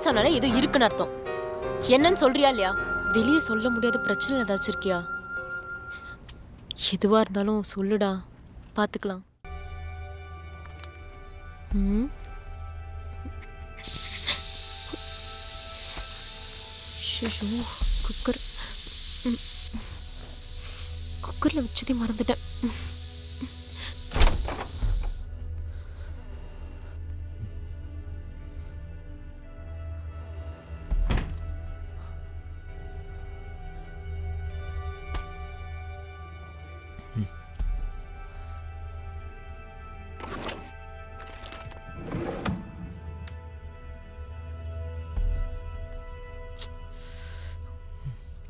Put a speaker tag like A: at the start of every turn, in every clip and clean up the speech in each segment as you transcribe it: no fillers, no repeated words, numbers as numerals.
A: சொன்னாலே ஏதோ இருக்குன்னு அர்த்தம். என்னன்னு சொல்றியா இல்லையா? வெளியே சொல்ல முடியாத பிரச்சனை ஏதாச்சும் இருக்கியா? எதுவா இருந்தாலும் சொல்லுடா, பாத்துக்கலாம். குக்கர்ல வச்சதே மறந்துட்டேன்.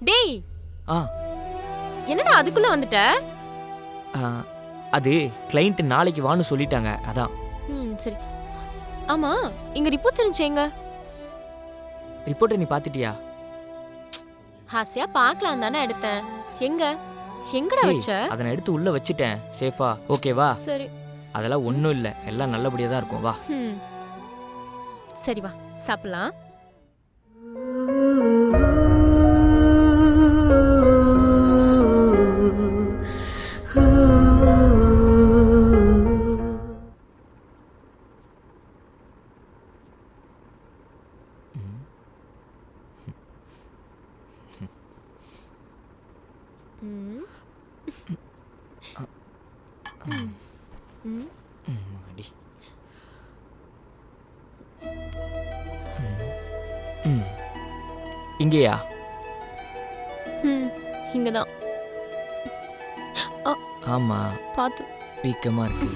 A: டேய், என்னடா அதுக்குள்ள வந்துட்ட?
B: அது கிளையண்ட் நாளைக்கு வான்னு சொல்லிட்டாங்க, அதான்.
A: சரி. ஆமா, இங்க ரிப்போர்ட் இருந்துச்சேங்க.
B: ரிப்போர்ட்டை நீ பாத்துட்டியா?
A: ஹாசியா பார்க்கலாம் தானே எடுத்தேன். எங்கடா வச்ச?
B: அதை நான் எடுத்து உள்ள வச்சிட்டேன், சேஃபா. ஓகேவா?
A: சரி.
B: அதெல்லாம் ஒன்றும் இல்லை, எல்லாம் நல்லபடியாக தான் இருக்கும். வா.
A: சரி வா, சாப்பிடலாம்.
B: இங்கேயா?
A: இங்கதான்.
B: ஆமா,
A: பாத்து.
B: வீக்கமா இருக்கு.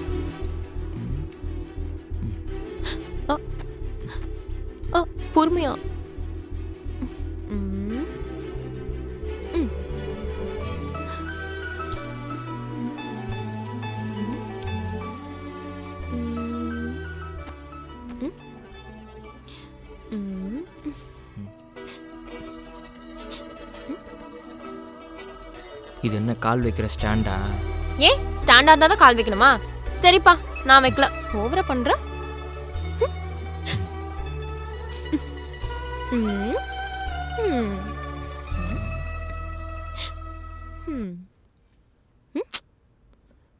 A: பொறுமையா.
B: இது என்ன கால் வைக்கிற ஸ்டாண்டா?
A: ஏன் ஸ்டாண்டா இருந்தா தான் கால் வைக்கணுமா? சரிப்பா, நான் வைக்கல. ஓவரா பண்ற.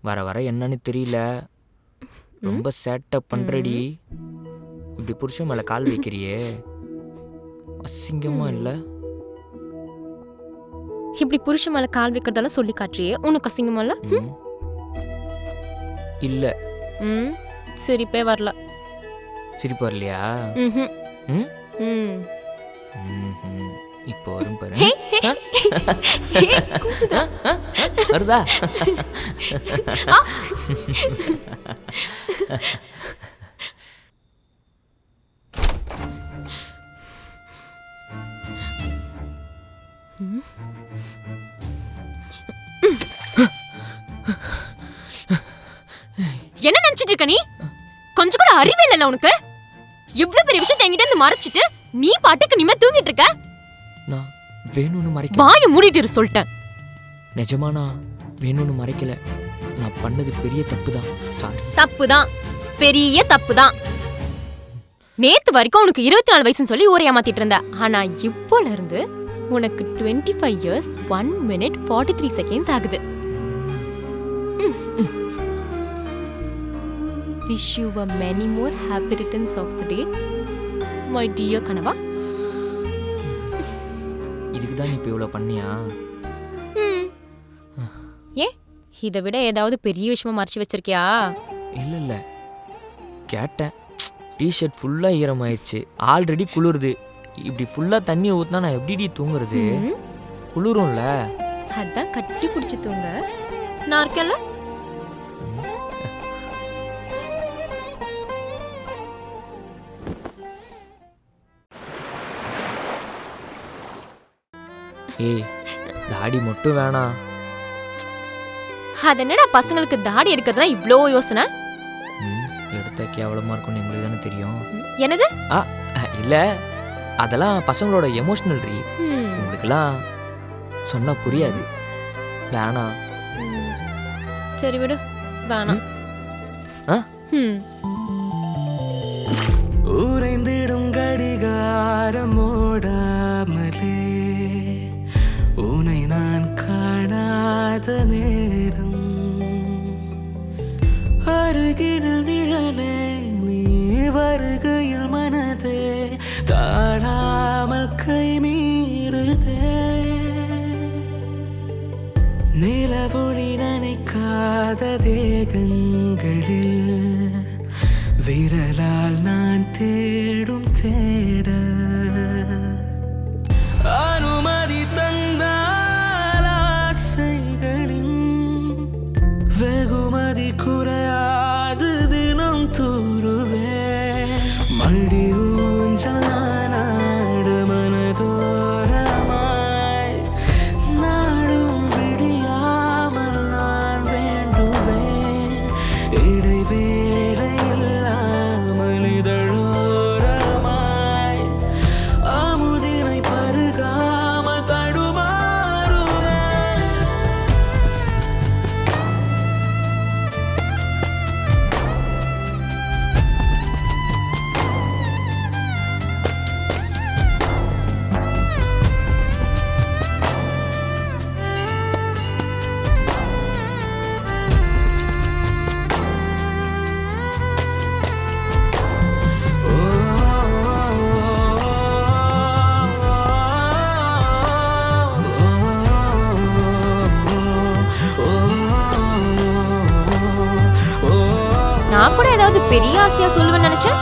B: வர வர என்னன்னு தெரியல, ரொம்ப சேட்டப் பண்றடி. இப்படி புருஷன் மேல கால் வைக்கிறியே, அசிங்கமா இல்ல?
A: இப்படி புருஷன் மேல கால் வைக்கிறதெல்லாம் சொல்லி காட்டுறியே, உனக்கு அசிங்கமா இல்ல?
B: இல்ல.
A: சிரிப்பே வரல.
B: சிரிப்பு வரலையா? இப்போ வரும் பாரு. வருதா?
A: என்ன நினைச்சிட்டு இருக்க நீ? கொஞ்சம் கூட அறிவே இல்ல உனக்கு? இவ்வளவு பெரிய விஷயத்தை என்கிட்ட இருந்து மறைச்சிட்டு நீ பாட்டுக்கு நிம்ம தூங்கிட்டு இருக்க.
B: நான் வேணும்னு மறைக்க.
A: வாயை மூடிட்டு இரு சொல்லிட்டேன்.
B: நிஜமா நான் வேணும்னு மறைக்கல. நான் பண்ணது பெரிய தப்புதான். சாரி.
A: தப்புதான், பெரிய தப்புதான். நேத்து வரைக்கும் உனக்கு 24 வயசுன்னு சொல்லி ஊரை ஏமாத்திட்டு இருந்த. ஆனா இப்போல இருந்து உனக்கு 25 years 1 minute 43 seconds ஆகுது. Wish you a many more happy returns of the day, my dear கனவா.
B: இதுக்கு தான் நீ இப்போ இவ்வளோ பண்ணியா?
A: ஏன் இதை விட ஏதாவது பெரிய விஷயமா மறைச்சு வச்சிருக்கியா?
B: இல்லை இல்லை, கேட்டேன். டிஷர்ட் ஃபுல்லாக ஈரமாயிடுச்சு, ஆல்ரெடி குளிருது. இப்படி ஃபுல்லாக தண்ணி ஊற்றினா நான் எப்படி தூங்குறது? குளிரும்ல.
A: அதான் கட்டி பிடிச்சி தூங்க நான் இருக்கேன்ல.
B: ஏய், தாடி மட்டும் வேணாம்.
A: அது என்னடா பசங்களுக்கு தாடி எடுக்கிறதுனா இவ்ளோ யோசனை?
B: எடுத்தா கேவலமா இருக்கும்னு எங்களுக்கு தானே தெரியும்.
A: என்னது?
B: இல்ல, அதெல்லாம் பசங்களோட எமோஷனல் ரீ. உங்களுக்குலாம் சொன்னா புரியாது. வேணாம்.
A: சரி விடு, வேணாம்.
C: ஊரைந்திடும் கடிகாரம் ஓடாமலே உனை நான் காணாத நேரம் அருகில் நிழலே நீ வருகையில் மனதே தாழாமல் கை மீறுதே நிலவொளி நனைக்காத தேகங்களில் விரலால் நான் தேடும் தேட அனுமதி தந்தால் ஆசைகளின் வெகுமதி குறையாது தினம் தூருவே மடி ஊஞ்சல் நாடு மனதோரமாய் நாடும் விடியாமல் நான் வேண்டுவேன் இடைவேளை இல்லாமல் இதழோரமாய் அமுதினை பருகாமல் தடுமாறுவேன்
A: நான் கூட ஏதாவது பெரிய ஆசையா சொல்லுவேன்னு நினைச்சேன்.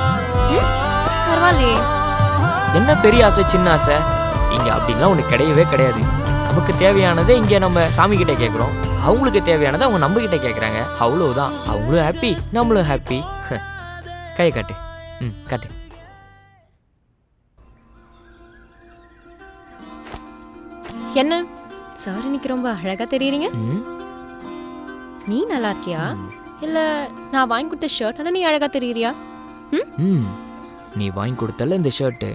A: பரவாயில்லையே.
B: என்ன பெரிய ஆசை சின்ன ஆசை இங்கே அப்படின்லாம் ஒன்று கிடையவே கிடையாது. நமக்கு தேவையானதை இங்கே நம்ம சாமி கிட்ட கேட்குறோம், அவங்களுக்கு தேவையானதை அவங்க நம்ம கிட்ட கேட்குறாங்க. அவ்வளவுதான். அவங்களும் ஹாப்பி, நம்மளும் ஹாப்பி. கையை காட்டு. காட்டு.
A: என்ன சார் இன்னைக்கு ரொம்ப அழகா தெரியுறீங்க. நீ நல்லா இருக்கியா இல்ல நான் வாங்கி கொடுத்த ஷர்ட் நீ அழகா தெரியுறியா?
B: நீ வாங்கி கொடுத்தல இந்த ஷர்ட்டு,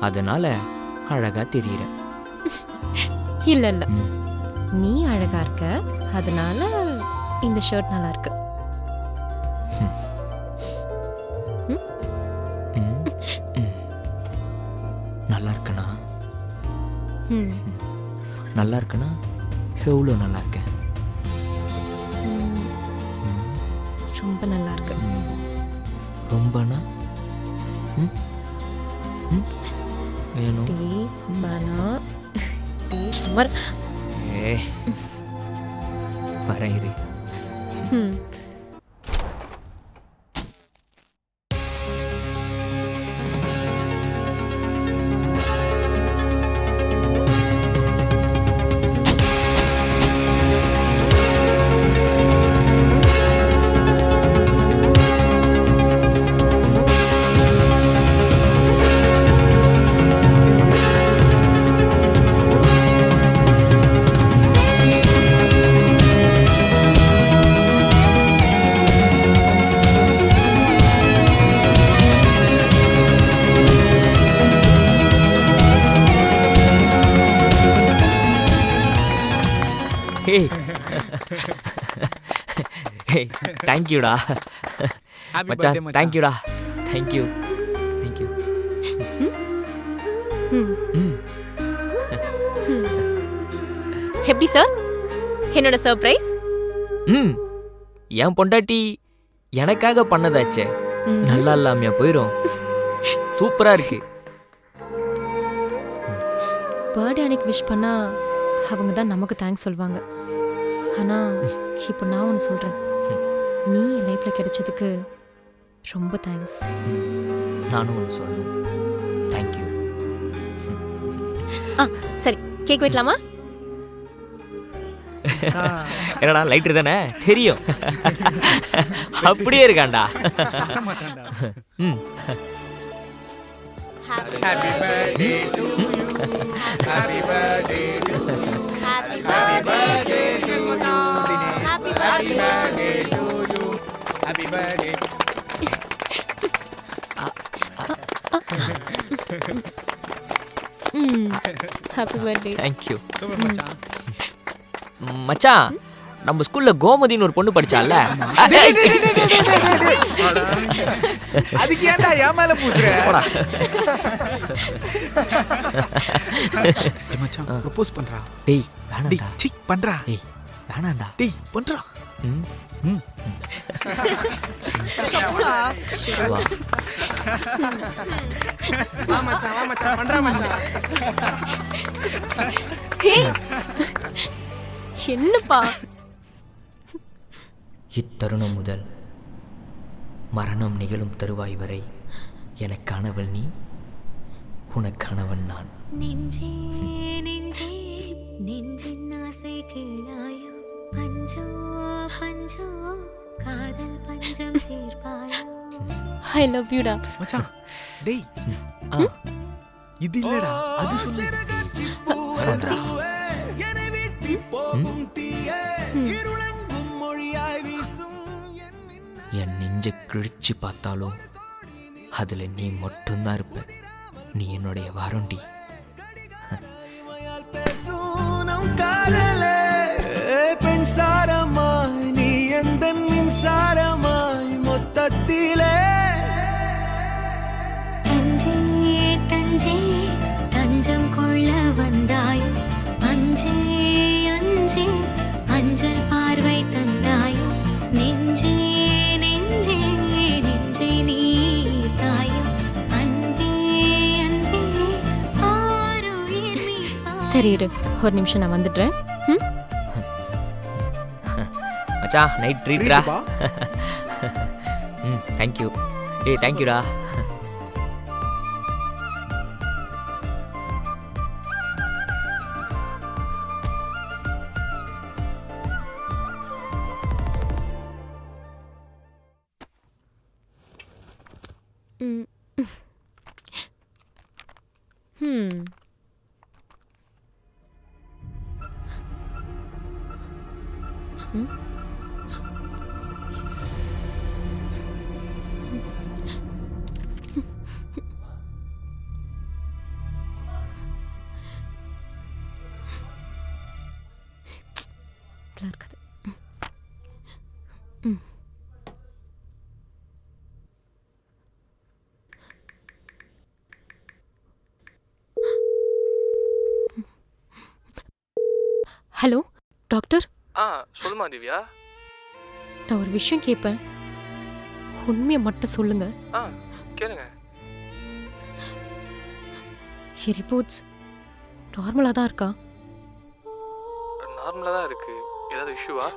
B: அதனால அழகா தெரியுற.
A: இல்ல இல்ல, நீ அழகா இருக்க அதனால இந்த ஷர்ட் நல்லா இருக்கு.
B: நல்லா இருக்கனா? நல்லா இருக்கனா? எவ்வளோ நல்லா இருக்கேன்?
A: ரொம்ப நல்லா இருக்கு.
B: ரொம்பனா? வேணும். வரேன் இரு. தேங்க்யூடா மச்சான், தேங்க்யூடா. Thank you thank you.
A: எப்படி சார் என்னோட சர்ப்ரைஸ்?
B: என் பொண்டாட்டி எனக்காக பண்ணதாச்சே, நல்லா இல்லாமையா போயிரும். சூப்பரா இருக்கு.
A: பர்த்டே அன்னைக்கு விஷ் பண்ணா அவங்க தான் நமக்கு தேங்க்ஸ் சொல்லுவாங்க. ஆனா இப்போ நான் ஒன்று சொல்றேன், நீ என் லைஃப்ல கிடைச்சதுக்கு ரொம்ப தேங்க்ஸ்.
B: நானும் ஒன்று சொல்லணும், தேங்க்யூ.
A: சரி, கேக் வெட்டலாமா?
B: என்னடா லைட்டர் தானே தெரியும், அப்படியே இருக்காண்டா.
D: Happy birthday to you. Happy birthday to you. Happy birthday to you. Happy birthday to you. Happy birthday.
A: Happy birthday.
B: Thank you
D: மச்சான்.
B: மச்சான், நம்ம ஸ்கூல்ல கோமதின்னு ஒரு பொண்ணு படிச்சால.
D: அதுக்கு ஏன்டா என் மேல பூசுற? மச்சான் ப்ரோபோஸ் பண்றா.
B: டேய் வேணாம்டா.
D: சீ பண்றா.
B: டேய் வேணாம்டா.
D: டேய் பண்றா.
B: வா.
C: வா மச்சான் பண்றா மச்சான்.
A: என்னப்பா?
B: இத்தருணம் முதல் மரணம் நிகழும் தருவாய் வரை எனக்கானவள் நீ, உனக்கானவன் நான்.
E: நெஞ்சே நெஞ்சே நெஞ்சின் ஆசை கேளாயோ, பஞ்சோ பஞ்சோ காதல் பஞ்சம் தீர்ப்பாயோ.
A: I love யூடா.
D: மச்சான் டேய் இது இல்லடா, அது சொல்லு.
B: என் நெஞ்சை கிழிச்சு பார்த்தாலும் அதுல நீ மட்டும்தான் இருப்ப. நீ என்னுடைய வாரண்டி.
C: பெண்சாரமாய் நீ எந்த மின்சாரமாய் மொத்தத்திலே.
E: தஞ்சே தஞ்சே தஞ்சம் கொள்ள வந்தாயோ, அஞ்சே அஞ்சே அஞ்சல் பார்வை தந்தாயோ. நெஞ்சே நெஞ்சே நெஞ்சை நீ தாயோ, அன்பே அன்பே ஆருயிர் மீட்பா.
A: சரி இரு, ஒரு நிமிஷம் நான் வந்துடுறேன்.
B: மச்சான் நைட் ட்ரீட்ரா.
D: ட்ரீட்டுப்பா.
B: தேங்க்யூ. ஏய் தேங்க்யூடா.
A: இருக்காது. Hello doctor.
F: சொல்லுமா திவ்யா.
A: நான் ஒரு விஷயம் கேட்பேன், உண்மையை மட்டும் சொல்லுங்க.
F: கேளுங்க.
A: ரிப்போர்ட்ஸ் நார்மலாக தான் இருக்கா?
F: நார்மலாக தான் இருக்கு. ஏதாவது இஷ்யூவா?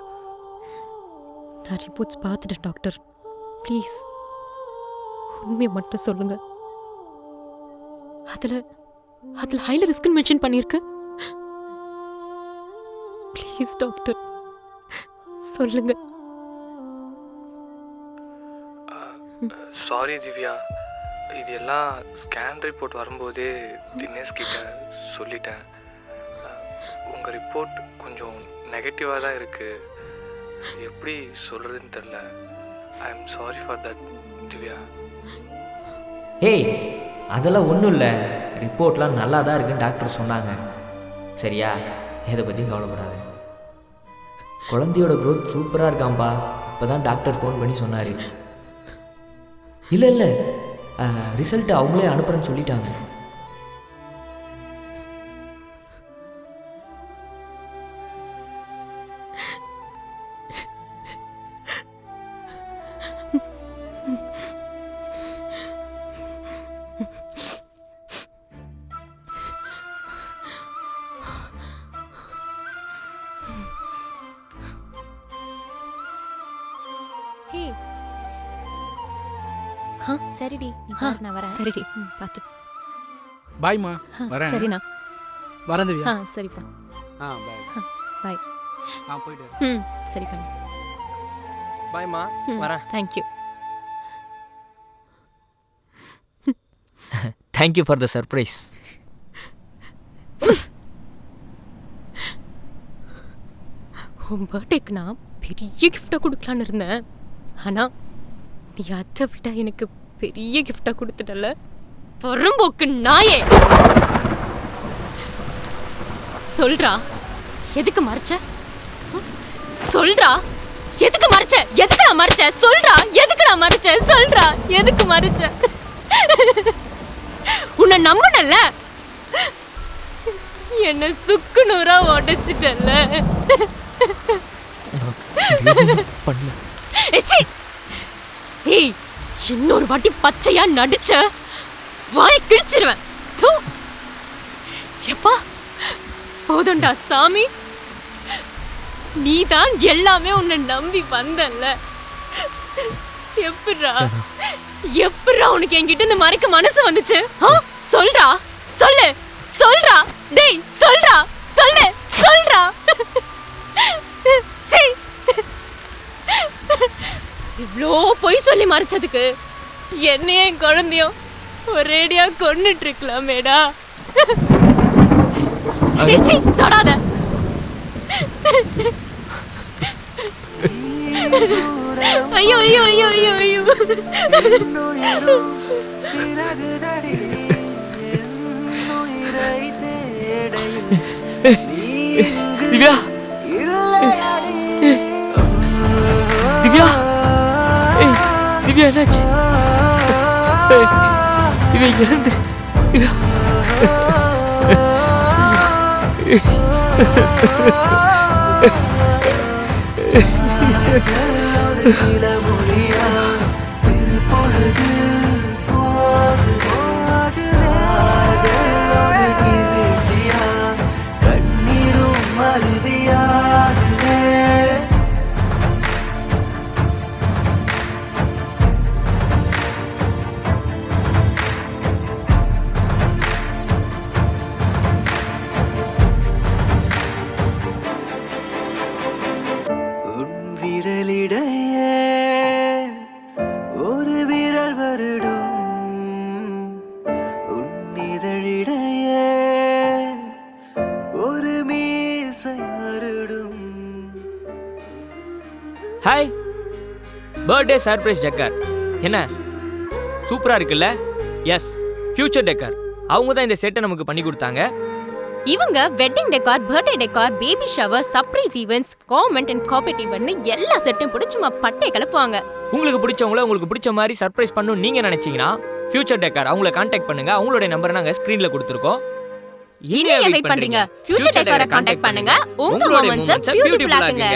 A: நான் ரிப்போர்ட்ஸ் பார்த்துட்டேன் டாக்டர். ப்ளீஸ் உண்மையை மட்டும் சொல்லுங்க. அதில் ஹைல ரிஸ்க்னு மென்ஷன் பண்ணியிருக்கு. ப்ளீஸ் டாக்டர் சொல்லுங்க.
F: சாரி திவ்யா, இது எல்லாம் ஸ்கேன் ரிப்போர்ட் வரும்போதே தினேஷ் கிட்ட சொல்லிட்டேன். உங்கள் ரிப்போர்ட் கொஞ்சம் நெகட்டிவாக தான் இருக்குது. எப்படி சொல்கிறதுன்னு தெரில. I am sorry for that Divya.
B: ஏய் அதெல்லாம் ஒன்றும் இல்லை. ரிப்போர்ட்லாம் நல்லா தான் இருக்குன்னு டாக்டர் சொன்னாங்க. சரியா, எதை பற்றியும் கவலைப்படாத. குழந்தையோட க்ரோத் சூப்பராக இருக்காம்பா. இப்போ தான் டாக்டர் ஃபோன் பண்ணி சொன்னார். இல்லை ரிசல்ட்டு அவங்களே அனுப்புகிறேன்னு சொல்லிட்டாங்க.
A: ஹே
G: சரிடி, நான் வரேன்.
A: சரிடி, பார்த்து.
D: பாய்மா வரேன்.
A: சரிண்ணா.
D: வரேன் திவ்யா.
A: சரிப்பா.
D: பாய்.
A: பாய்.
D: போயிட்டு
A: சரி கண்ணு.
C: பாய்மா, வரேன்.
A: Thank you.
B: Thank you for the surprise.
A: உன் பர்த்டேக்கு நான் பெரிய கிஃப்டாக கொடுக்கலான்னு இருந்தேன். ஆனால் நீ அதை விட எனக்கு பெரிய கிஃப்டாக கொடுத்துட்டல. புறம்போக்கு நாயே. சொல்றா, எதுக்கு மறைச்ச? சொல்றா, எதுக்கு மறைச்ச? எதுக்கு நான் மறைச்ச? சொல்றா, எதுக்கு நான் மறைச்ச? சொல்றா, எதுக்கு மறைச்ச? உன்னை நம்பனல்ல, என்ன சுக்கு நூறா உடைச்சிட்டல்ல.
B: பண்ணல.
A: ஏய், இன்னொரு வாட்டி பச்சையா நடிச்ச வாய கிழிச்சிருவேன். தூ. எப்பா போதும்டா சாமி, நீதான் எல்லாமே உன்னை நம்பி வந்தல்ல. எப்படிரா உனக்கு என்கிட்ட இந்த மறைக்க மனசு வந்துச்சு? சொல்றா, சொல்லு, சொல்றா, டேய் சொல்றா, சொல்லு, சொல்றா. சீ, இவ்ளோ பொய் சொல்லி மறைச்சதுக்கு என்னையும் என் குழந்தையும் ஒரேடியா கொன்னுட்டு இருக்கலாமேடா. சீ, தொடாத. ஐயோ ஐயோ ஐயோ ஐயோ ஐயோ.
B: திவ்யா, திவ்யா, திவ்யா என்னாச்சு? திவ்யா இங்க இருந்து. திவ்யா
C: சிறு பொழுது கண்ணீரும் மருவியாகுதே. உன் விரலிடையே ஒரு விரல் வருடும், உன் இதழிடையே ஒரு மீசை வருடும்.
B: Hi, birthday surprise decor. என்ன சூப்பரா இருக்குல்ல? Yes, future decor. அவங்க தான் இந்த செட்டை நமக்கு பண்ணி கொடுத்தாங்க.
A: இவங்க wedding decor, birthday decor, baby shower, surprise events, government and corporate ஈவென்ட்னு எல்லா செட்டையும் பிடிச்சி பட்டை கிளப்புவாங்க.
B: உங்களுக்கு பிடிச்சவங்கள உங்களுக்கு பிடிச்ச மாதிரி சர்ப்ரைஸ் பண்ணணும் நீங்க நினைச்சீங்கன்னா ஃபியூச்சர் டெக்கார் அவங்கள கான்டாக்ட் பண்ணுங்க. அவங்களோட நம்பரை நாங்க ஸ்கிரீன்ல கொடுத்துருக்கோம்.
A: இன்னும் வெயிட் பண்றீங்க? ஃபியூச்சர் டெக்காரை கான்டாக்ட் பண்ணுங்க. உங்க மொமெண்ட்ஸை பியூட்டிஃபுல் ஆக்குங்க.